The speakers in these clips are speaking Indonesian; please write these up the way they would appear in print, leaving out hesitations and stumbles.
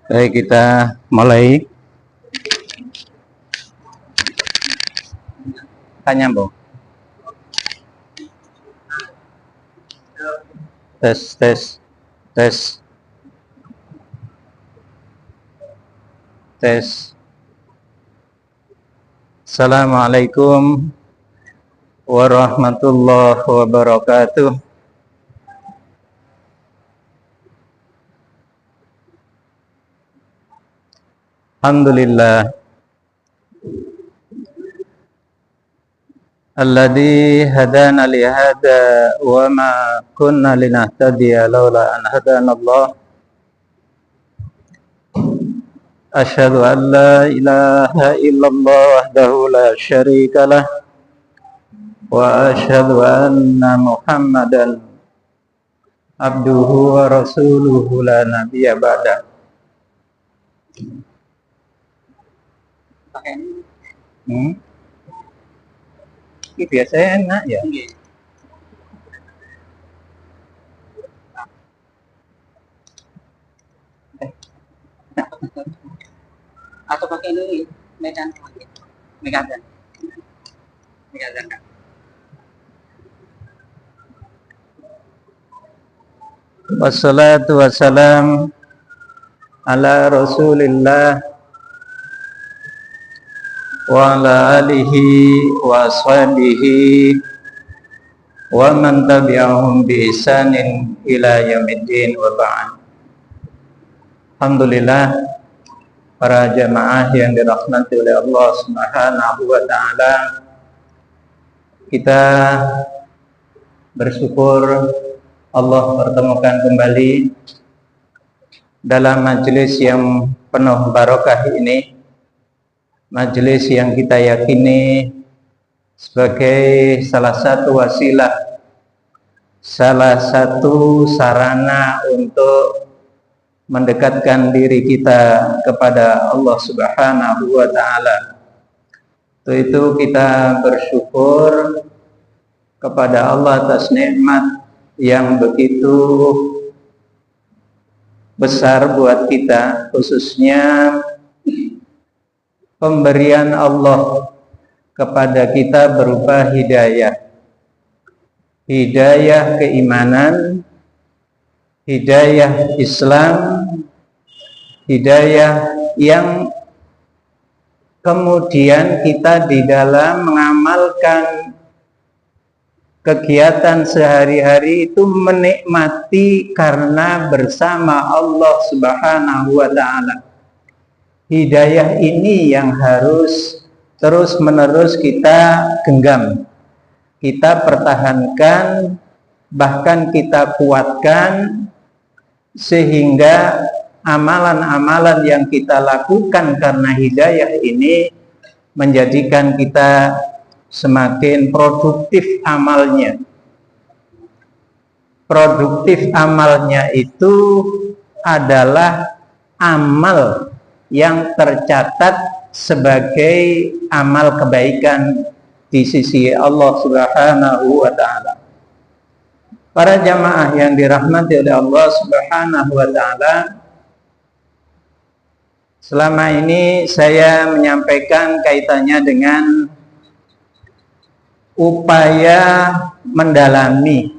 Baik, kita mulai. Tanya, Bu. Tes, tes, tes, tes. Assalamualaikum warahmatullahi wabarakatuh. Alhamdulillah alladzi hadana li hada wa ma kunna linahtadiya laula an hadana Allah. Asyhadu an la ilaha illallah wahdahu la syarika lah wa asyhadu anna Muhammadan abduhu wa rasuluhu la nabiyya ba'da. Ini biasanya enak ya. Atau pakai ini Medan Megadan. Wassalatu wassalam ala Rasulillah wa ala alihi wa ashabihi wa man tabi'ahum bi ihsanin ila yaumiddin wa ba'd. Alhamdulillah, para jamaah yang dirahmati oleh Allah Subhanahu wa taala, kita bersyukur Allah pertemukan kembali dalam majelis yang penuh barokah ini, majelis yang kita yakini sebagai salah satu wasilah, salah satu sarana untuk mendekatkan diri kita kepada Allah Subhanahu wa taala. Untuk itu kita bersyukur kepada Allah atas nikmat yang begitu besar buat kita, khususnya pemberian Allah kepada kita berupa hidayah, hidayah keimanan, hidayah Islam, hidayah yang kemudian kita di dalam mengamalkan kegiatan sehari-hari itu menikmati karena bersama Allah Subhanahu wa taala. Hidayah ini yang harus terus-menerus kita genggam, kita pertahankan, bahkan kita kuatkan, sehingga amalan-amalan yang kita lakukan karena hidayah ini menjadikan kita semakin produktif amalnya. Produktif amalnya itu adalah amal yang tercatat sebagai amal kebaikan di sisi Allah Subhanahu wa taala. Para jamaah yang dirahmati oleh Allah Subhanahu wa taala, selama ini saya menyampaikan kaitannya dengan upaya mendalami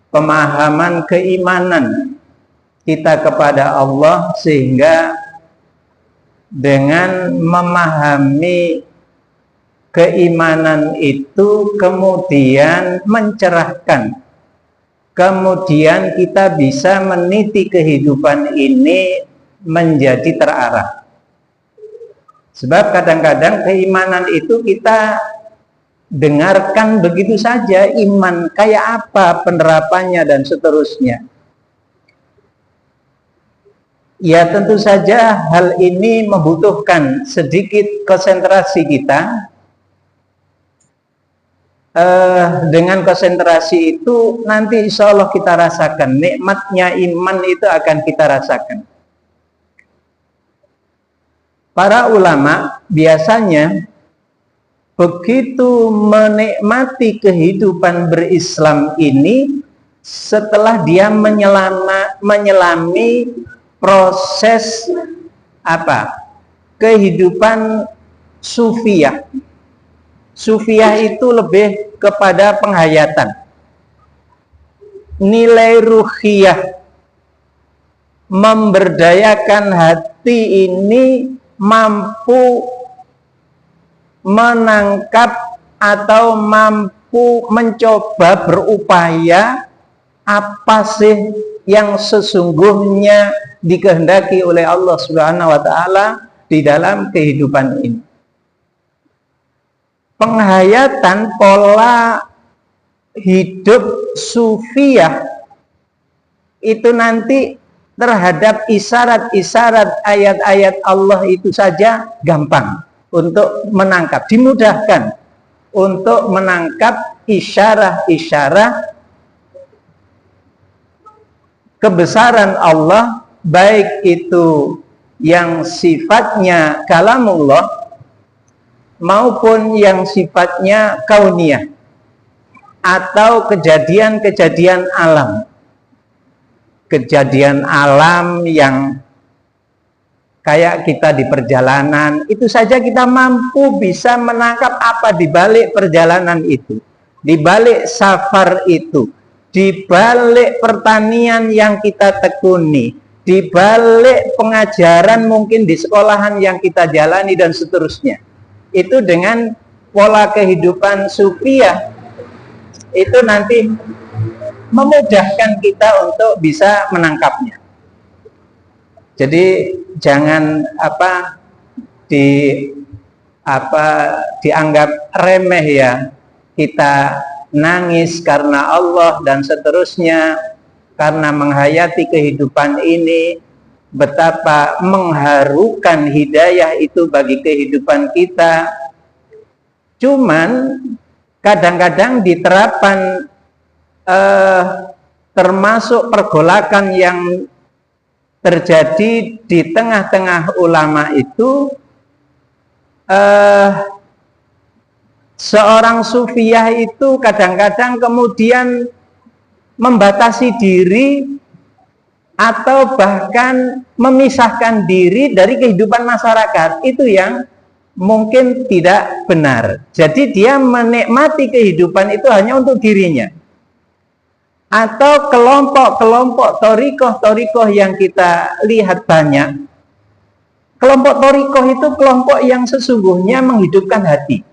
pemahaman keimanan kita kepada Allah, sehingga dengan memahami keimanan itu kemudian mencerahkan, kemudian kita bisa meniti kehidupan ini menjadi terarah. Sebab kadang-kadang keimanan itu kita dengarkan begitu saja iman kayak apa penerapannya dan seterusnya. Ya tentu saja hal ini membutuhkan sedikit konsentrasi kita. Dengan konsentrasi itu nanti insya Allah kita rasakan nikmatnya iman, itu akan kita rasakan. Para ulama biasanya begitu menikmati kehidupan berislam ini setelah dia menyelami proses kehidupan sufiyah. Sufiyah itu lebih kepada penghayatan, nilai ruhiyah, memberdayakan hati ini mampu menangkap atau mampu mencoba berupaya apa sih yang sesungguhnya dikehendaki oleh Allah Subhanahu wa taala di dalam kehidupan ini. Penghayatan pola hidup sufiyah itu nanti terhadap isyarat-isyarat ayat-ayat Allah itu saja gampang untuk menangkap, dimudahkan untuk menangkap isyarah-isyarah kebesaran Allah, baik itu yang sifatnya kalamullah maupun yang sifatnya kauniyah atau kejadian-kejadian alam. Kejadian alam yang kayak kita di perjalanan, itu saja kita mampu bisa menangkap apa di balik perjalanan itu, di balik safar itu, di balik pertanian yang kita tekuni, di balik pengajaran mungkin di sekolahan yang kita jalani dan seterusnya. Itu dengan pola kehidupan sufiyah itu nanti memudahkan kita untuk bisa menangkapnya. Jadi jangan dianggap remeh ya, kita nangis karena Allah dan seterusnya, karena menghayati kehidupan ini, betapa mengharukan hidayah itu bagi kehidupan kita. Cuman kadang-kadang diterapkan termasuk pergolakan yang terjadi di tengah-tengah ulama itu, seorang sufiyah itu kadang-kadang kemudian membatasi diri atau bahkan memisahkan diri dari kehidupan masyarakat. Itu yang mungkin tidak benar. Jadi dia menikmati kehidupan itu hanya untuk dirinya. Atau kelompok-kelompok torikoh-torikoh yang kita lihat banyak. Kelompok torikoh itu kelompok yang sesungguhnya menghidupkan hati.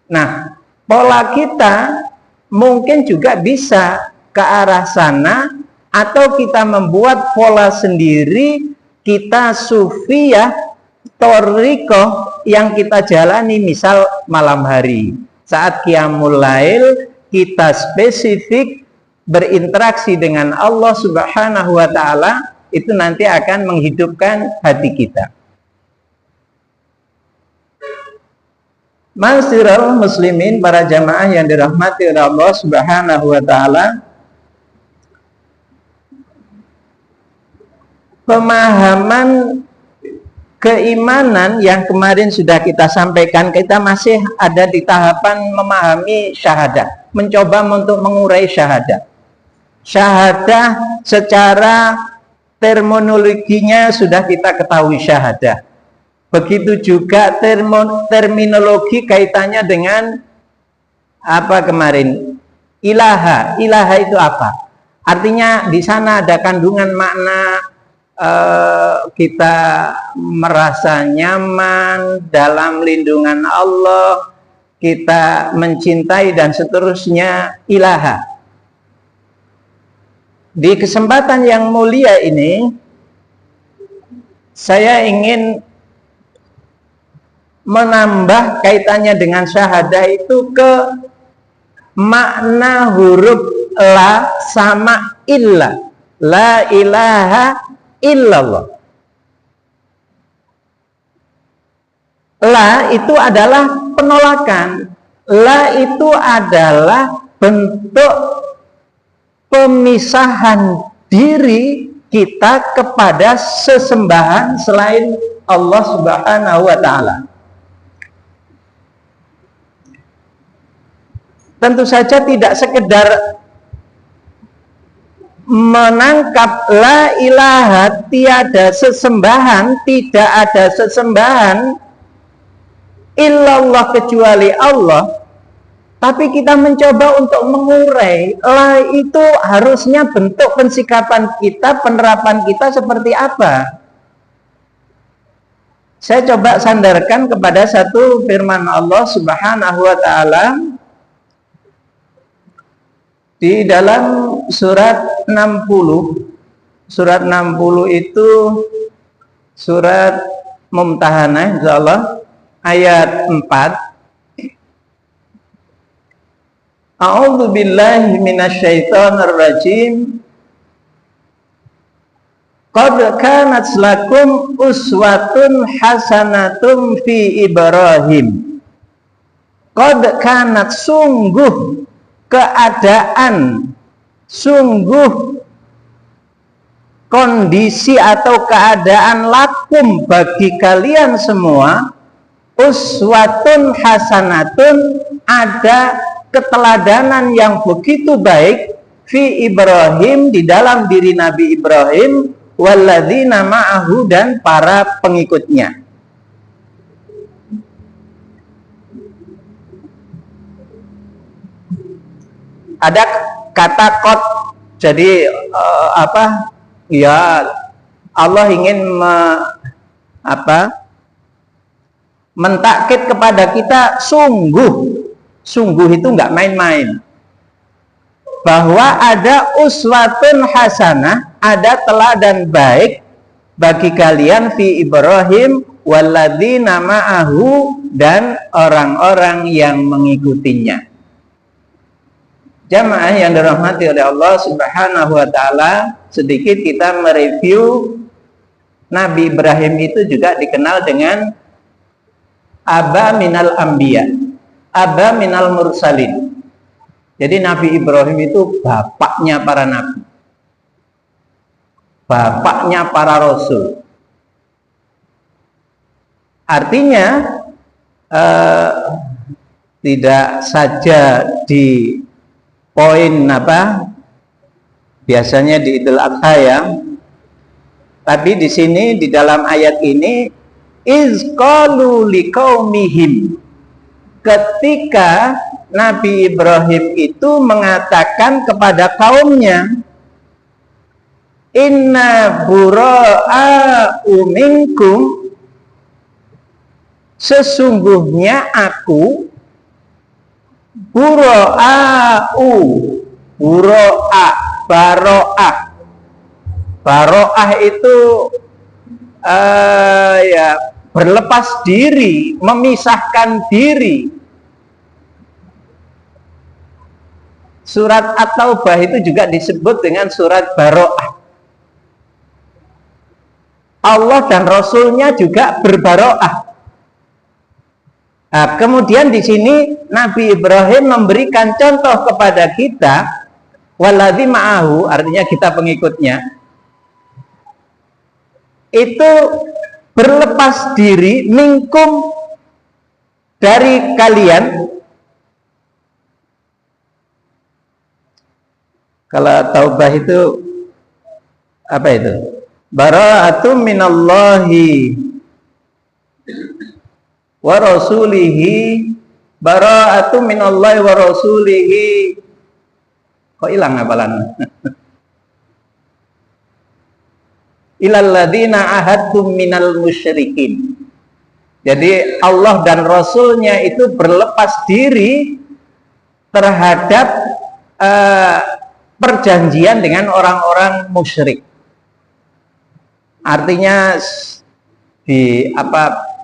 Nah, pola kita mungkin juga bisa ke arah sana, atau kita membuat pola sendiri, kita sufiyah torikoh yang kita jalani. Misal malam hari saat qiyamul lail, kita spesifik berinteraksi dengan Allah Subhanahu wa ta'ala, itu nanti akan menghidupkan hati kita. Ma'asyiral muslimin, para jamaah yang dirahmati oleh Allah Subhanahu wa ta'ala, pemahaman keimanan yang kemarin sudah kita sampaikan, kita masih ada di tahapan memahami syahadah, mencoba untuk mengurai syahadah. Syahadah secara terminologinya sudah kita ketahui syahadah. Begitu juga terminologi kaitannya dengan apa kemarin? Ilaha. Ilaha itu apa? Artinya di sana ada kandungan makna kita merasa nyaman dalam lindungan Allah, kita mencintai dan seterusnya. Ilaha. Di kesempatan yang mulia ini, saya ingin menambah kaitannya dengan syahadah itu ke makna huruf la sama illa. La ilaha illallah. La itu adalah penolakan. La itu adalah bentuk pemisahan diri kita kepada sesembahan selain Allah Subhanahu wa Ta'ala. Tentu saja tidak sekedar menangkap la ilaha, tiada sesembahan, tidak ada sesembahan illallah kecuali Allah, tapi kita mencoba untuk mengurai la itu harusnya bentuk pensikapan kita, penerapan kita seperti apa. Saya coba sandarkan kepada satu firman Allah Subhanahu wa Ta'ala di dalam surat 60. Surat 60 itu surat Mumtahanah, insyaallah, ayat 4. A'udzu billahi minasyaitonir rajim. Qad kanat lakum uswatun hasanatun fi Ibrahim. Qad kanat, sungguh keadaan, sungguh kondisi atau keadaan lakum bagi kalian semua, uswatun hasanatun, ada keteladanan yang begitu baik, fi Ibrahim, di dalam diri Nabi Ibrahim, walladzina ma'ahu, dan para pengikutnya. Ada kata qad, jadi ya Allah ingin mentakkid kepada kita, sungguh itu nggak main-main, bahwa ada uswatun hasanah, ada teladan baik bagi kalian fi Ibrahim walladzina ma'ahu, dan orang-orang yang mengikutinya. Jamaah yang dirahmati oleh Allah Subhanahu wa Ta'ala, sedikit kita mereview Nabi Ibrahim itu juga dikenal dengan Aba minal Anbiya, Aba minal Mursalin. Jadi Nabi Ibrahim itu bapaknya para nabi, bapaknya para rasul. Artinya tidak saja di poin biasanya di Idul Adha ya, tapi di sini di dalam ayat ini, iz qalu liqaumihim, ketika Nabi Ibrahim itu mengatakan kepada kaumnya, inna bura'u minkum, sesungguhnya aku, bura'u, bura'a, baro'ah itu ya berlepas diri, memisahkan diri. Surat At-Taubah itu juga disebut dengan surat baro'ah. Allah dan Rasulnya juga berbaro'ah. Nah, kemudian di sini Nabi Ibrahim memberikan contoh kepada kita, waladzi ma'ahu, artinya kita pengikutnya, itu berlepas diri, minkum, dari kalian. Kalau taubah itu apa itu? Bara'atum minallahi wa rasulihi, bara'atum minallahi wa rasulihi. Kok hilang hafalan? Ilal ladzina ahadtum minal musyrikin. Jadi Allah dan Rasulnya itu berlepas diri terhadap perjanjian dengan orang-orang musyrik. Artinya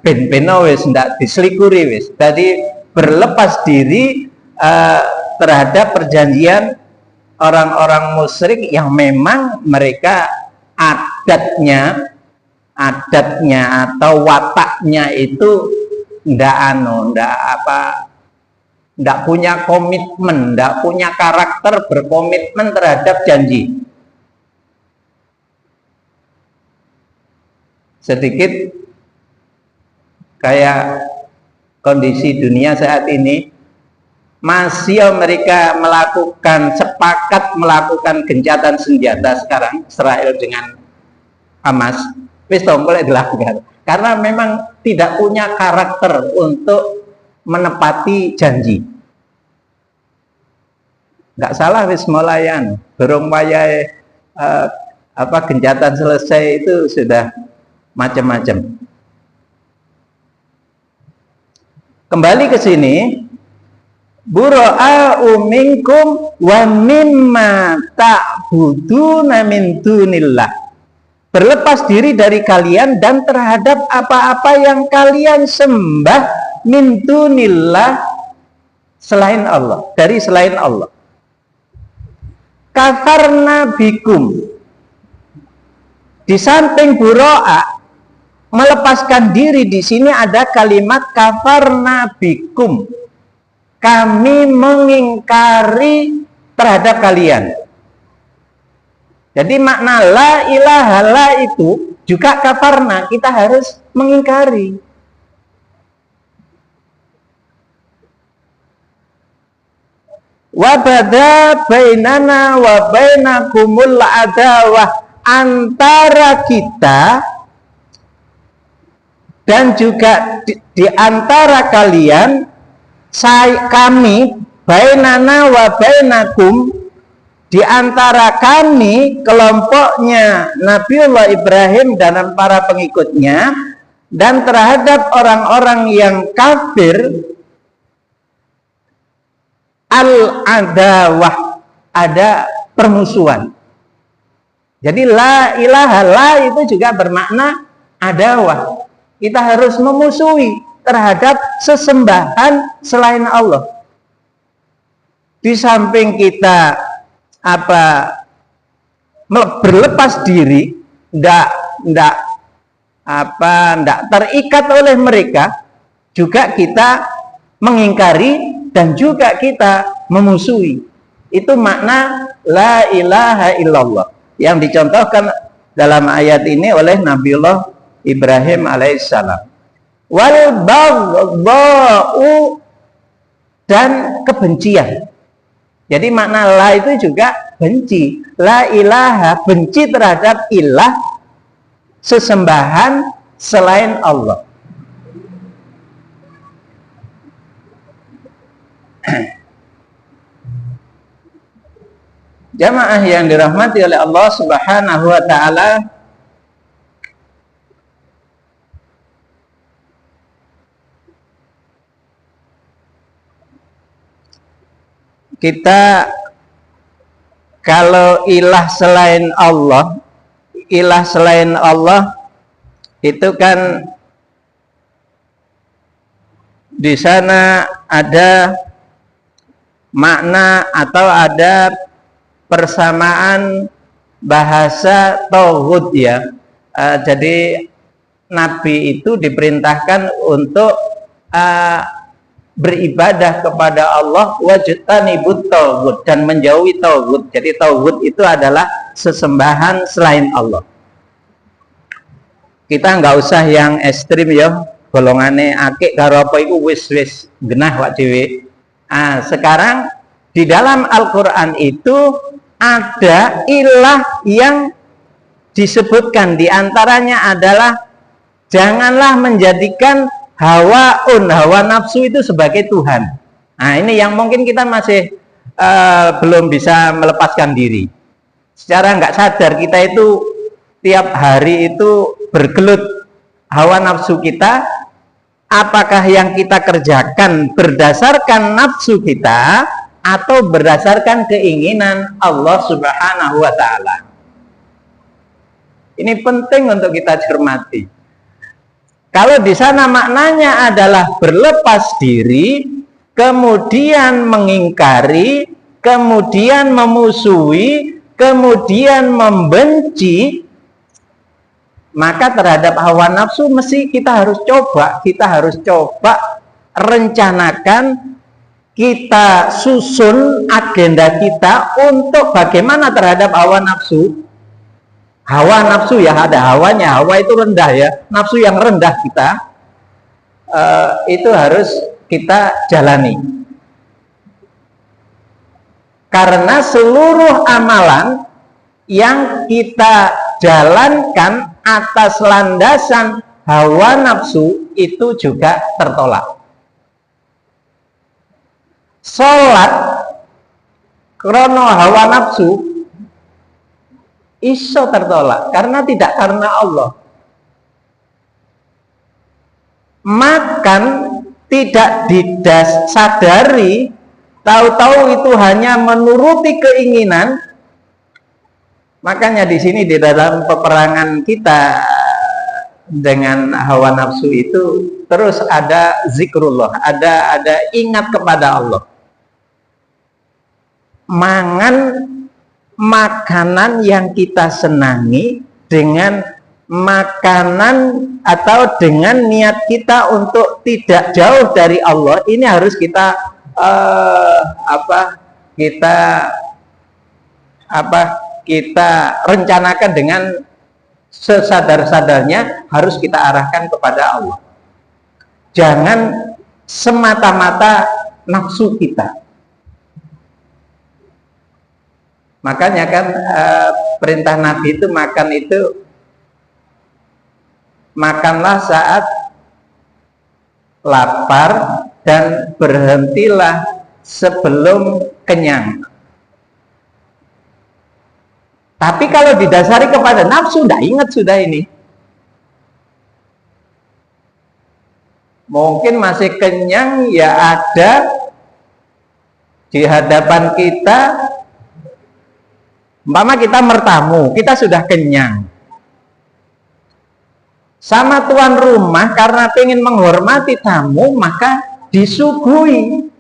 ben-beno wis ndak diselikuri wis. Jadi berlepas diri terhadap perjanjian orang-orang musyrik yang memang mereka adatnya atau wataknya itu ndak punya komitmen, ndak punya karakter berkomitmen terhadap janji. Sedikit kayak kondisi dunia saat ini, masih mereka sepakat melakukan gencatan senjata sekarang Israel dengan Hamas, wis boleh dilakukan karena memang tidak punya karakter untuk menepati janji. Nggak salah wis molayan, berong wayai gencatan selesai itu sudah macam-macam. Kembali ke sini, bura'a'u minkum wa mimma ta'buduna min dunillah. Berlepas diri dari kalian dan terhadap apa-apa yang kalian sembah min dunillah, selain Allah, dari selain Allah. Kafarna bikum. Di samping bura'a, melepaskan diri, di sini ada kalimat kafarna bikum. Kami mengingkari terhadap kalian. Jadi makna la ilaha la itu juga kafarna, kita harus mengingkari. Wa bada bainana wa bainakumul adawah, antara kita dan juga di antara kalian, kami, bainana wa bainakum, di antara kami, kelompoknya Nabiullah Ibrahim dan para pengikutnya, dan terhadap orang-orang yang kafir, al-adawah, ada permusuhan. Jadi la ilaha la itu juga bermakna adawah. Kita harus memusuhi terhadap sesembahan selain Allah. Di samping kita berlepas diri, ndak terikat oleh mereka, juga kita mengingkari dan juga kita memusuhi. Itu makna la ilaha illallah yang dicontohkan dalam ayat ini oleh Nabiullah Ibrahim alaihissalam. Wal baghdha'u, dan kebencian. Jadi makna la itu juga benci. La ilaha, benci terhadap ilah, sesembahan selain Allah. Jamaah yang dirahmati oleh Allah Subhanahu wa taala, kita kalau ilah selain Allah itu kan di sana ada makna atau ada persamaan bahasa tauhid ya. Jadi Nabi itu diperintahkan untuk beribadah kepada Allah, wajtanibut tauhid, dan menjauhi tauhid. Jadi tauhid itu adalah sesembahan selain Allah. Kita nggak usah yang ekstrim ya, golongane akik karo apa iku wis genah wak dhewe. Sekarang di dalam Al-Qur'an itu ada ilah yang disebutkan, diantaranya adalah janganlah menjadikan hawa nafsu itu sebagai Tuhan. Nah ini yang mungkin kita masih belum bisa melepaskan diri. Secara nggak sadar kita itu tiap hari itu bergelut hawa nafsu kita. Apakah yang kita kerjakan berdasarkan nafsu kita atau berdasarkan keinginan Allah Subhanahu wa ta'ala? Ini penting untuk kita cermati. Kalau di sana maknanya adalah berlepas diri, kemudian mengingkari, kemudian memusuhi, kemudian membenci, maka terhadap hawa nafsu mesti kita harus coba rencanakan, kita susun agenda kita untuk bagaimana terhadap hawa nafsu. Hawa nafsu ya, ada hawanya, hawa itu rendah ya, nafsu yang rendah kita itu harus kita jalani. Karena seluruh amalan yang kita jalankan atas landasan hawa nafsu itu juga tertolak. Sholat krono hawa nafsu iso tertolak karena tidak karena Allah. Makan tidak disadari, tahu-tahu itu hanya menuruti keinginan. Makanya di sini di dalam peperangan kita dengan hawa nafsu itu terus ada zikrullah, ada ingat kepada Allah. Mangan makanan yang kita senangi dengan makanan atau dengan niat kita untuk tidak jauh dari Allah, ini harus kita kita rencanakan dengan sesadar-sadarnya, harus kita arahkan kepada Allah. Jangan semata-mata nafsu kita. Makanya kan perintah Nabi itu makanlah saat lapar dan berhentilah sebelum kenyang. Tapi kalau didasari kepada nafsu, tidak ingat sudah ini. Mungkin masih kenyang ya, ada di hadapan kita. Umpama kita mertamu, kita sudah kenyang. Sama tuan rumah, karena ingin menghormati tamu, maka disuguhi.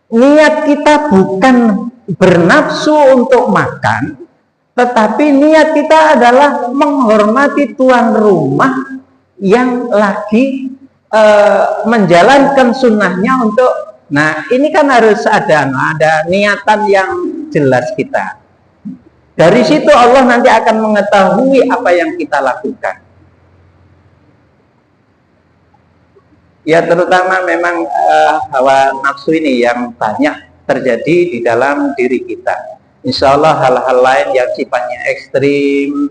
Niat kita bukan bernafsu untuk makan, tetapi niat kita adalah menghormati tuan rumah yang lagi menjalankan sunnahnya untuk. Nah, ini kan harus ada niatan yang jelas kita. Dari situ Allah nanti akan mengetahui apa yang kita lakukan. Ya, terutama memang hawa nafsu ini yang banyak terjadi di dalam diri kita. Insya Allah hal-hal lain yang sifatnya ekstrim,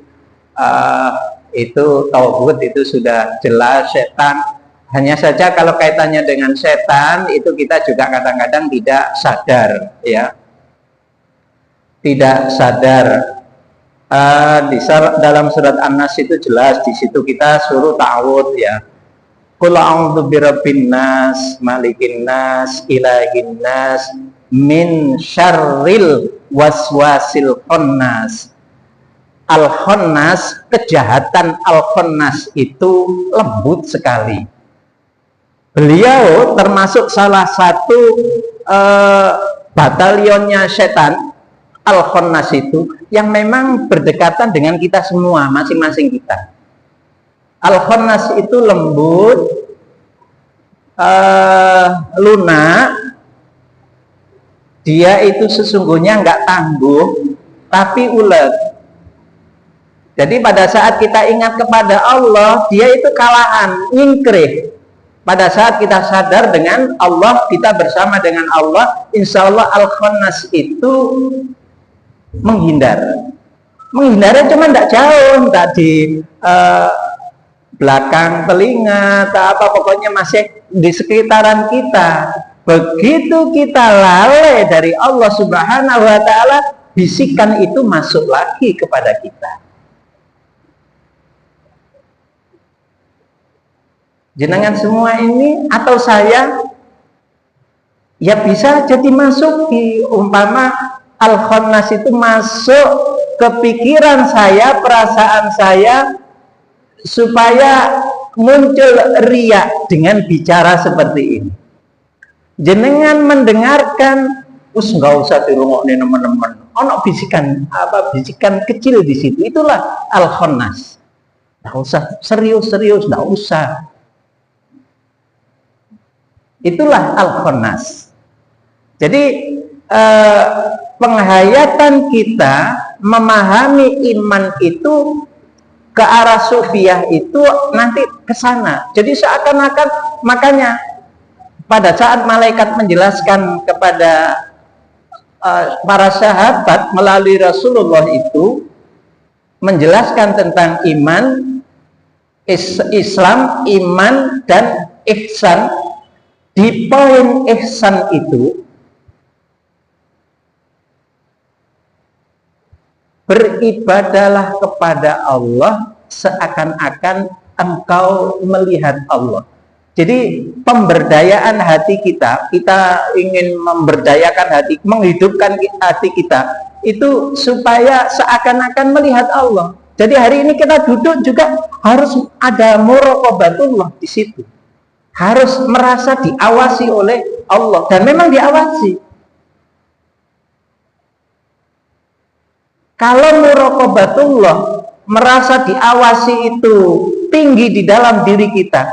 itu tauhid, itu sudah jelas setan. Hanya saja kalau kaitannya dengan setan, itu kita juga kadang-kadang tidak sadar, ya. Tidak sadar. Dalam surat An-Nas itu jelas, di situ kita suruh ta'awudz, ya. Qul a'udzu birabbin nas, malikin nas, ilahin nas, min syarril waswasil khannas. Al-khannas, kejahatan al-khannas itu lembut sekali. Beliau termasuk salah satu batalionnya setan, al-khannas itu, yang memang berdekatan dengan kita semua, masing-masing kita. Al-khannas itu lembut, lunak, dia itu sesungguhnya nggak tangguh, tapi ulet. Jadi pada saat kita ingat kepada Allah, dia itu kalahan, nyingkrih. Pada saat kita sadar dengan Allah, kita bersama dengan Allah, insya Allah al-khannas itu menghindar. Menghindarnya cuma tidak jauh, tidak di belakang telinga, tak apa, pokoknya masih di sekitaran kita. Begitu kita lalai dari Allah Subhanahu wa ta'ala, bisikan itu masuk lagi kepada kita. Jenengan semua ini atau saya, ya bisa jadi masuk di umpama al-khannas itu masuk ke pikiran saya, perasaan saya, supaya muncul riya dengan bicara seperti ini. Jenengan mendengarkan, nggak usah dirungokne teman-teman. Ono bisikan bisikan kecil di situ. Itulah al-khannas. Nggak usah serius-serius, nggak usah. Itulah al-khannas. Jadi penghayatan kita memahami iman itu ke arah sufiah itu nanti ke sana. Jadi seakan-akan, makanya pada saat malaikat menjelaskan kepada para sahabat melalui Rasulullah itu menjelaskan tentang iman, Islam, iman dan ihsan. Di poin ihsan itu beribadahlah kepada Allah seakan-akan engkau melihat Allah. Jadi pemberdayaan hati kita ingin memberdayakan hati, menghidupkan hati kita itu supaya seakan-akan melihat Allah. Jadi hari ini kita duduk juga harus ada muraqabatullah di situ. Harus merasa diawasi oleh Allah, dan memang diawasi. Kalau muraqabatullah, merasa diawasi itu tinggi di dalam diri kita,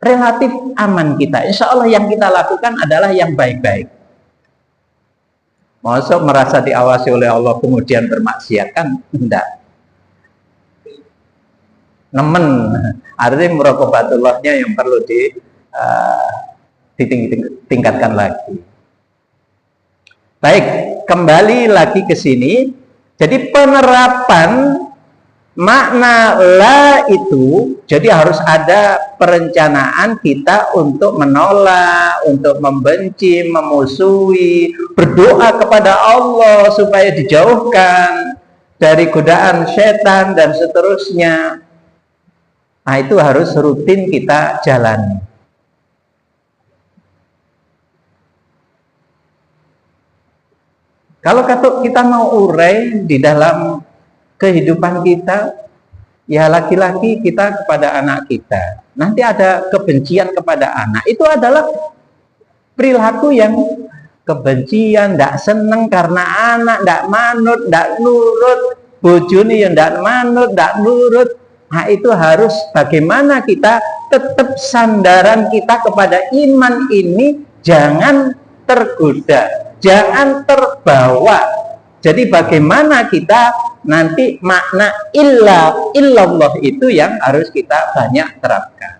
relatif aman kita. Insya Allah yang kita lakukan adalah yang baik-baik. Masa merasa diawasi oleh Allah kemudian bermaksiat, kan enggak. Nemen, artinya muraqabatullahnya yang perlu ditingkatkan lagi. Baik, kembali lagi ke sini. Jadi penerapan makna la itu, jadi harus ada perencanaan kita untuk menolak, untuk membenci, memusuhi, berdoa kepada Allah supaya dijauhkan dari godaan setan dan seterusnya. Nah, itu harus rutin kita jalani. Kalau kita mau urai di dalam kehidupan kita, ya laki-laki kita kepada anak kita, nanti ada kebencian kepada anak, itu adalah perilaku yang kebencian, tidak seneng karena anak tidak manut, tidak nurut, bojone yang tidak manut, tidak nurut. Nah, itu harus bagaimana kita tetap sandaran kita kepada iman ini jangan tergoda, jangan terbawa. Jadi bagaimana kita nanti makna illallah itu yang harus kita banyak terapkan.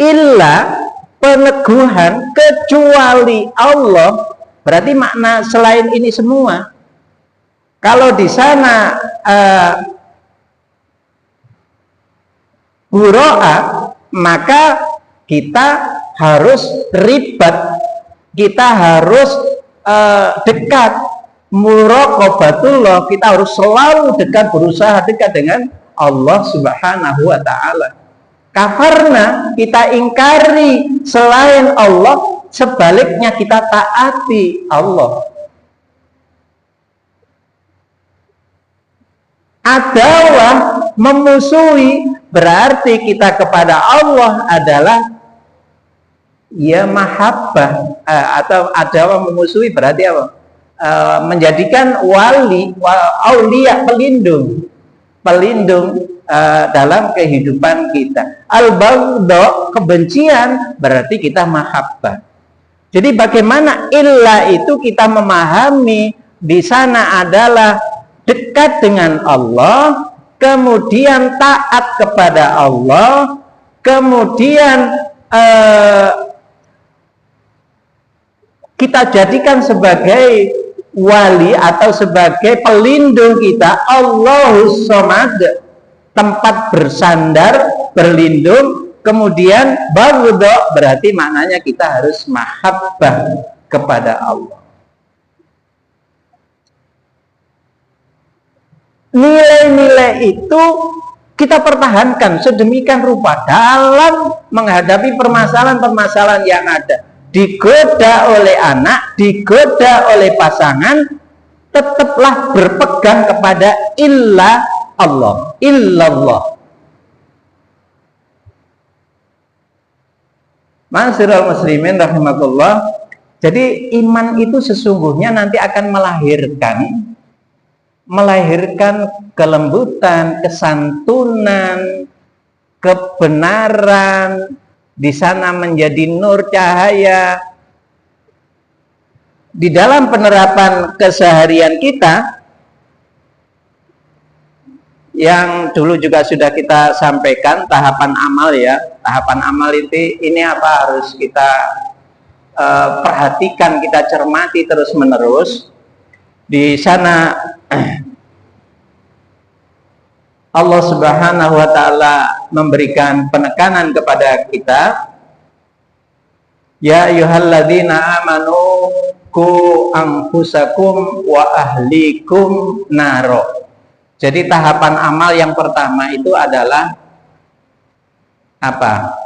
Illa, peneguhan, kecuali Allah, berarti makna selain ini semua. Kalau di sana buro'a, maka kita harus ribat, kita harus dekat, muraqabatullah, kita harus selalu dekat, berusaha dekat dengan Allah Subhanahu wa ta'ala. Kafarna, kita ingkari selain Allah, sebaliknya kita taati Allah. Adalah memusuhi, berarti kita kepada Allah adalah ya mahabbah, atau adalah memusuhi berarti apa? Menjadikan wali, aulia, pelindung dalam kehidupan kita. Al-baghdha, kebencian, berarti kita mahabbah. Jadi bagaimana illa itu kita memahami di sana adalah dekat dengan Allah, kemudian taat kepada Allah, kemudian kita jadikan sebagai wali atau sebagai pelindung kita, Allahus Samad, tempat bersandar, berlindung. Kemudian baghdha, berarti maknanya kita harus mahabbah kepada Allah. Nilai-nilai itu kita pertahankan sedemikian rupa dalam menghadapi permasalahan-permasalahan yang ada. Digoda oleh anak, digoda oleh pasangan, tetaplah berpegang kepada illallah. Ma'asyiral muslimin rahimakumullah. Jadi iman itu sesungguhnya nanti akan melahirkan kelembutan, kesantunan, kebenaran, di sana menjadi nur cahaya. Di dalam penerapan keseharian kita, yang dulu juga sudah kita sampaikan tahapan amal ya. Tahapan amal ini apa harus kita perhatikan, kita cermati terus menerus. Di sana Allah Subhanahu wa taala memberikan penekanan kepada kita, ya ayyuhalladzina amanu qu anfusakum wa ahlikum naro. Jadi tahapan amal yang pertama itu adalah apa?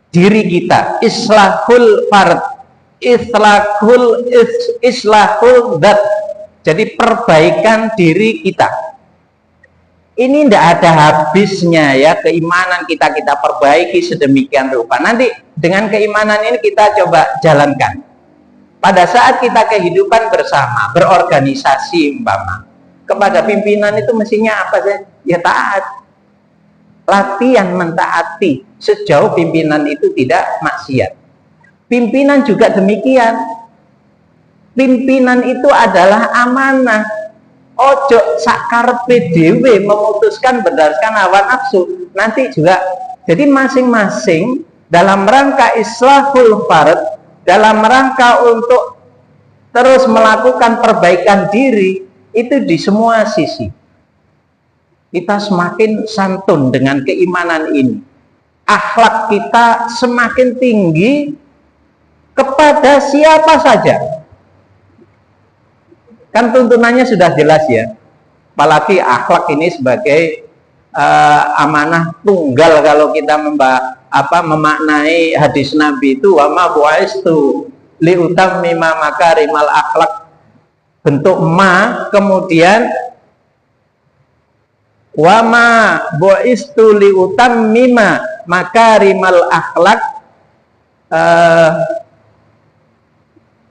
Diri kita, islahul fard, islahul dat. Jadi perbaikan diri kita. Ini tidak ada habisnya ya, keimanan kita perbaiki sedemikian rupa. Nanti dengan keimanan ini kita coba jalankan. Pada saat kita kehidupan bersama, berorganisasi umpama, kepada pimpinan itu mestinya apa sih? Ya taat. Latihan mentaati sejauh pimpinan itu tidak maksiat. Pimpinan juga demikian. Pimpinan itu adalah amanah. Ojo sakarpe dewe memutuskan berdasarkan hawa nafsu. Nanti juga jadi masing-masing dalam rangka islahul fard, dalam rangka untuk terus melakukan perbaikan diri itu di semua sisi. Kita semakin santun dengan keimanan ini. Akhlak kita semakin tinggi kepada siapa saja. Kan tuntunannya sudah jelas ya. Apalagi akhlak ini sebagai amanah tunggal kalau kita memaknai hadis Nabi itu, wa ma bu'istu li utammima makarimal akhlak. Bentuk ma, kemudian wa ma bu'istu li utammima makarimal akhlak,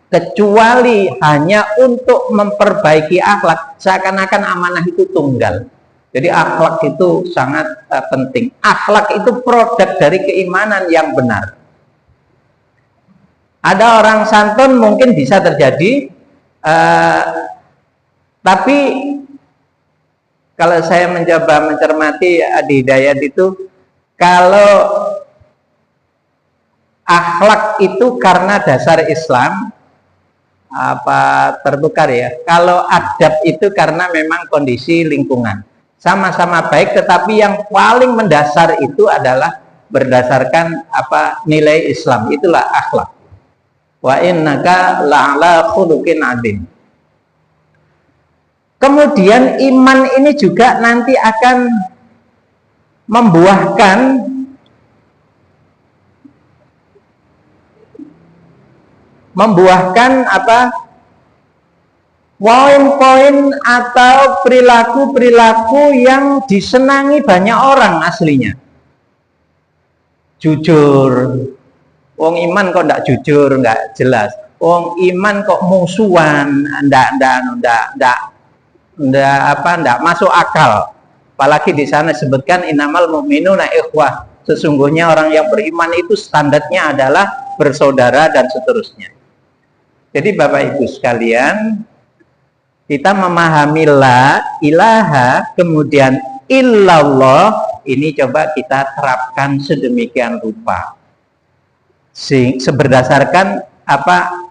kecuali hanya untuk memperbaiki akhlak. Seakan-akan amanah itu tunggal. Jadi akhlak itu sangat penting. Akhlak itu produk dari keimanan yang benar. Ada orang santun mungkin bisa terjadi, tapi kalau saya mencoba mencermati Adi Hidayat itu, kalau akhlak itu karena dasar Islam, tertukar ya. Kalau adab itu karena memang kondisi lingkungan, sama-sama baik, tetapi yang paling mendasar itu adalah berdasarkan nilai Islam. Itulah akhlak. Wa innaka la'ala khuluqin adzim. Kemudian iman ini juga nanti akan membuahkan poin-poin atau perilaku-perilaku yang disenangi banyak orang aslinya. Jujur. Wong iman kok ndak jujur, nggak jelas. Wong iman kok musuhan, ndak masuk akal. Apalagi di sana sebutkan innamal mu'minuna ikhwah. Sesungguhnya orang yang beriman itu standarnya adalah bersaudara dan seterusnya. Jadi Bapak Ibu sekalian, kita memahami la ilaha kemudian illallah ini coba kita terapkan sedemikian rupa. Berdasarkan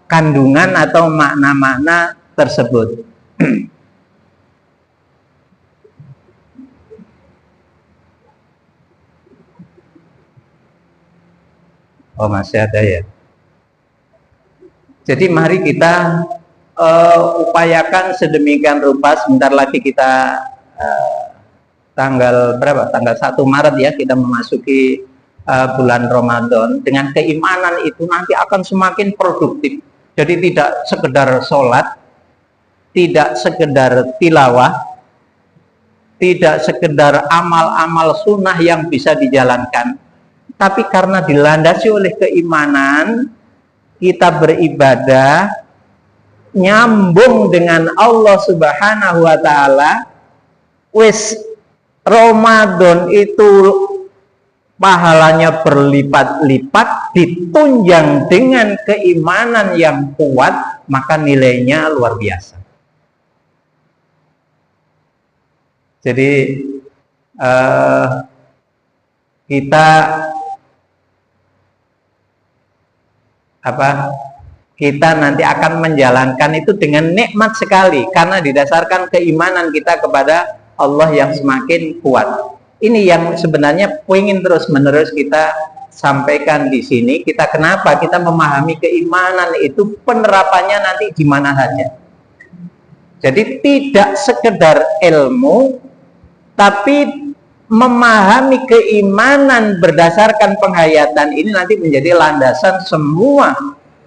kandungan atau makna-makna tersebut. Oh, masih ada ya. Jadi mari kita upayakan sedemikian rupa. Sebentar lagi kita tanggal berapa? Tanggal 1 Maret ya, kita memasuki bulan Ramadan. Dengan keimanan itu nanti akan semakin produktif. Jadi tidak sekedar sholat, tidak sekedar tilawah, tidak sekedar amal-amal sunnah yang bisa dijalankan, tapi karena dilandasi oleh keimanan, kita beribadah nyambung dengan Allah Subhanahu wa taala. Wis Ramadan itu pahalanya berlipat-lipat, ditunjang dengan keimanan yang kuat, maka nilainya luar biasa. Jadi kita nanti akan menjalankan itu dengan nikmat sekali, karena didasarkan keimanan kita kepada Allah yang semakin kuat. Ini yang sebenarnya ingin terus-menerus kita sampaikan di sini. Kita kenapa kita memahami keimanan itu penerapannya nanti di mana saja. Jadi tidak sekedar ilmu, tapi memahami keimanan berdasarkan penghayatan ini nanti menjadi landasan semua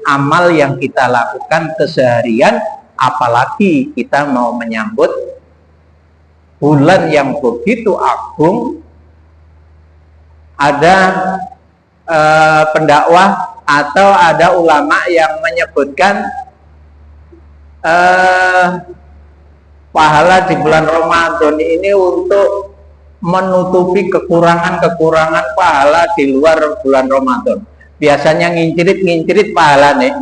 amal yang kita lakukan keseharian, apalagi kita mau menyambut bulan yang begitu agung. Ada pendakwah atau ada ulama yang menyebutkan pahala di bulan Ramadan ini untuk menutupi kekurangan-kekurangan pahala di luar bulan Ramadan. Biasanya ngincirit pahala nih,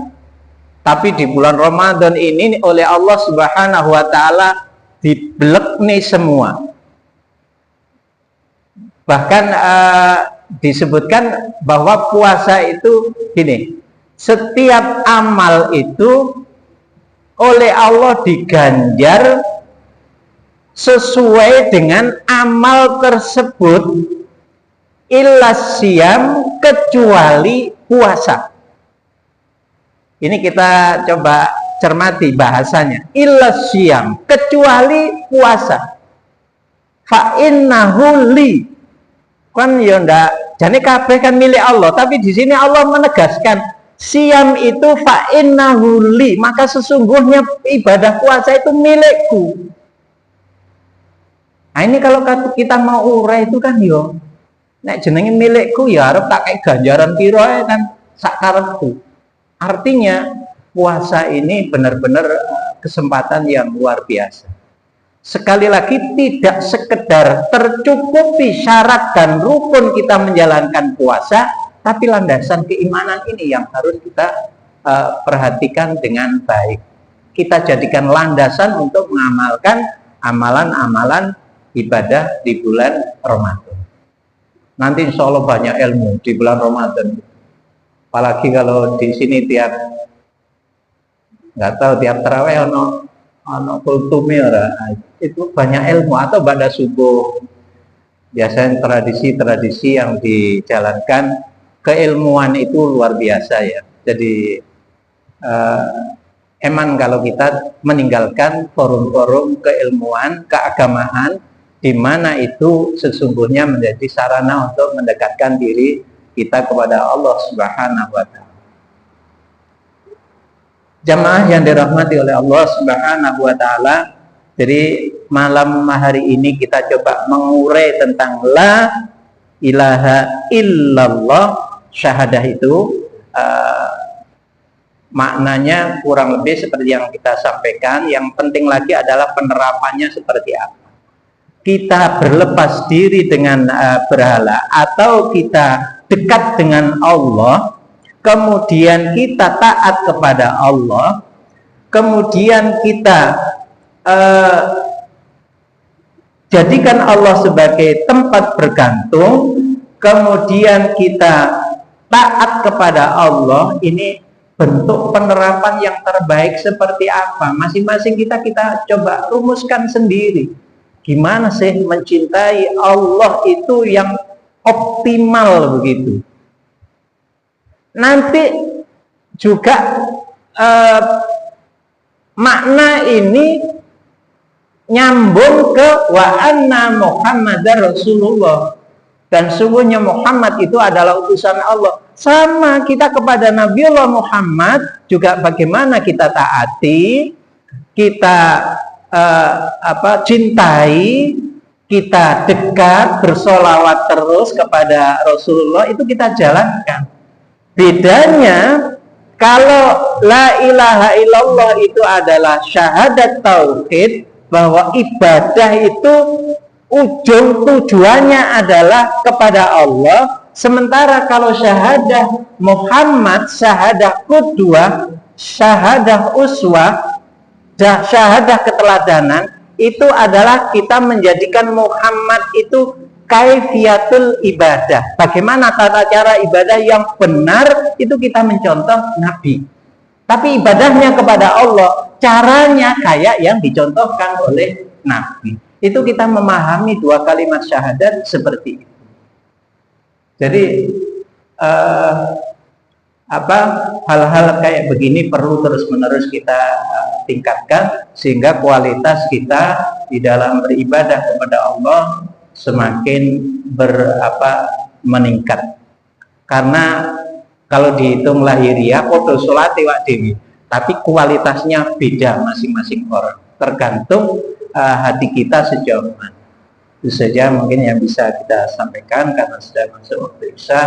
tapi di bulan Ramadan ini oleh Allah Subhanahu wa taala diblek nih semua. Bahkan disebutkan bahwa puasa itu gini, setiap amal itu oleh Allah diganjar sesuai dengan amal tersebut, illas siyam, kecuali puasa. Ini kita coba cermati bahasanya. Illas siyam, kecuali puasa. Fa innahu li. Kan ya ndak, jane kabeh kan milik Allah, tapi di sini Allah menegaskan siam itu fa innahu li, maka sesungguhnya ibadah puasa itu milikku. Nah, ini kalau kita mau urai itu kan yo, nek jenenge milikku ya arep tak kayak ganjaran piro kan sak karepku. Artinya puasa ini benar-benar kesempatan yang luar biasa. Sekali lagi, tidak sekedar tercukupi syarat dan rukun kita menjalankan puasa, tapi landasan keimanan ini yang harus kita perhatikan dengan baik. Kita jadikan landasan untuk mengamalkan amalan-amalan ibadah di bulan Ramadan. Nanti insya Allah banyak ilmu di bulan Ramadan. Apalagi kalau di sini tiap tarawih ono kultumi itu banyak ilmu, atau pada subuh biasanya tradisi-tradisi yang dijalankan, keilmuan itu luar biasa ya. Jadi emang kalau kita meninggalkan forum-forum keilmuan, keagamaan, di mana itu sesungguhnya menjadi sarana untuk mendekatkan diri kita kepada Allah Subhanahu wa taala. Jamaah yang dirahmati oleh Allah Subhanahu wa taala, jadi malam hari ini kita coba mengurai tentang la ilaha illallah. Syahadah itu maknanya kurang lebih seperti yang kita sampaikan. Yang penting lagi adalah penerapannya seperti apa. Kita berlepas diri dengan berhala, atau kita dekat dengan Allah, kemudian kita taat kepada Allah, kemudian kita jadikan Allah sebagai tempat bergantung, kemudian kita taat kepada Allah. Ini bentuk penerapan yang terbaik seperti apa? Masing-masing kita coba rumuskan sendiri. Gimana sih mencintai Allah itu yang optimal begitu? Nanti juga makna ini nyambung ke wa anna Muhammadar Rasulullah, dan sungguhnya Muhammad itu adalah utusan Allah. Sama kita kepada Nabiullah Muhammad juga bagaimana kita taati, kita cintai, kita dekat bersolawat terus kepada Rasulullah, itu kita jalankan. Bedanya kalau la ilaha illallah itu adalah syahadat tauhid, bahwa ibadah itu ujung tujuannya adalah kepada Allah. Sementara kalau syahadah Muhammad, syahadah qudwah, syahadah uswah, syahadah keteladanan, itu adalah kita menjadikan Muhammad itu kaifiatul ibadah. Bagaimana tata cara ibadah yang benar, itu kita mencontoh Nabi. Tapi ibadahnya kepada Allah, caranya kayak yang dicontohkan oleh Nabi. Itu kita memahami dua kalimat syahadat seperti itu. Jadi hal-hal kayak begini perlu terus-menerus kita tingkatkan, sehingga kualitas kita di dalam beribadah kepada Allah semakin meningkat. Karena kalau dihitung lahiriah podo sholati wa dewi, tapi kualitasnya beda masing-masing orang, tergantung hati kita sejauh mana. Itu saja mungkin yang bisa kita sampaikan, karena sudah masuk waktu isya.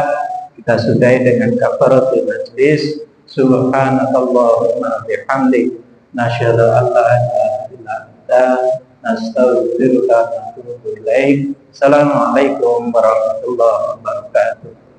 Kita sudahi dengan kafaratul majlis. Subhanakallahumma bihamdik, nasyhadu an la ilaha illa anta, nastaghfiruka wa natubu ilaik. Assalamualaikum warahmatullahi wabarakatuh.